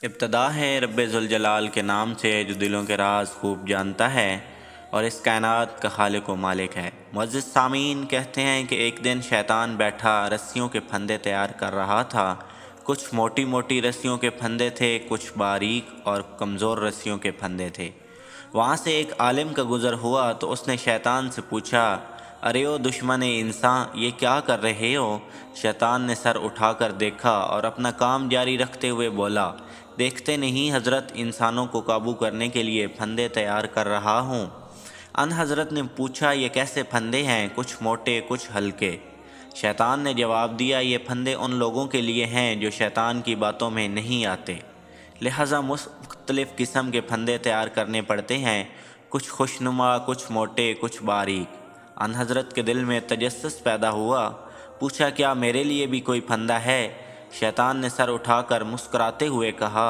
ابتدا ہے رب ذوالجلال کے نام سے جو دلوں کے راز خوب جانتا ہے اور اس کائنات کا خالق و مالک ہے۔ معزز سامعین، کہتے ہیں کہ ایک دن شیطان بیٹھا رسیوں کے پھندے تیار کر رہا تھا۔ کچھ موٹی موٹی رسیوں کے پھندے تھے، کچھ باریک اور کمزور رسیوں کے پھندے تھے۔ وہاں سے ایک عالم کا گزر ہوا تو اس نے شیطان سے پوچھا، ارے او دشمن انسان، یہ کیا کر رہے ہو؟ شیطان نے سر اٹھا کر دیکھا اور اپنا کام جاری رکھتے ہوئے بولا، دیکھتے نہیں حضرت، انسانوں کو قابو کرنے کے لیے پھندے تیار کر رہا ہوں۔ ان حضرت نے پوچھا، یہ کیسے پھندے ہیں؟ کچھ موٹے کچھ ہلکے۔ شیطان نے جواب دیا، یہ پھندے ان لوگوں کے لیے ہیں جو شیطان کی باتوں میں نہیں آتے، لہٰذا مختلف قسم کے پھندے تیار کرنے پڑتے ہیں، کچھ خوشنما، کچھ موٹے کچھ باریک۔ ان حضرت کے دل میں تجسس پیدا ہوا، پوچھا، کیا میرے لیے بھی کوئی پھندا ہے؟ شیطان نے سر اٹھا کر مسکراتے ہوئے کہا،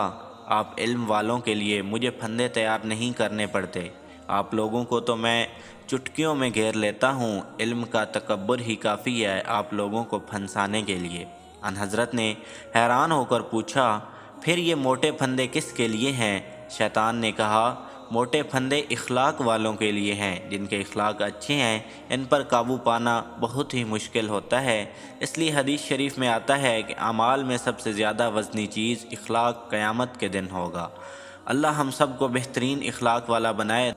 آپ علم والوں کے لیے مجھے پھندے تیار نہیں کرنے پڑتے، آپ لوگوں کو تو میں چٹکیوں میں گھیر لیتا ہوں، علم کا تکبر ہی کافی ہے آپ لوگوں کو پھنسانے کے لیے۔ ان حضرت نے حیران ہو کر پوچھا، پھر یہ موٹے پھندے کس کے لیے ہیں؟ شیطان نے کہا، موٹے پھندے اخلاق والوں کے لیے ہیں، جن کے اخلاق اچھے ہیں، ان پر قابو پانا بہت ہی مشکل ہوتا ہے۔ اس لیے حدیث شریف میں آتا ہے کہ اعمال میں سب سے زیادہ وزنی چیز اخلاق قیامت کے دن ہوگا۔ اللہ ہم سب کو بہترین اخلاق والا بنائے۔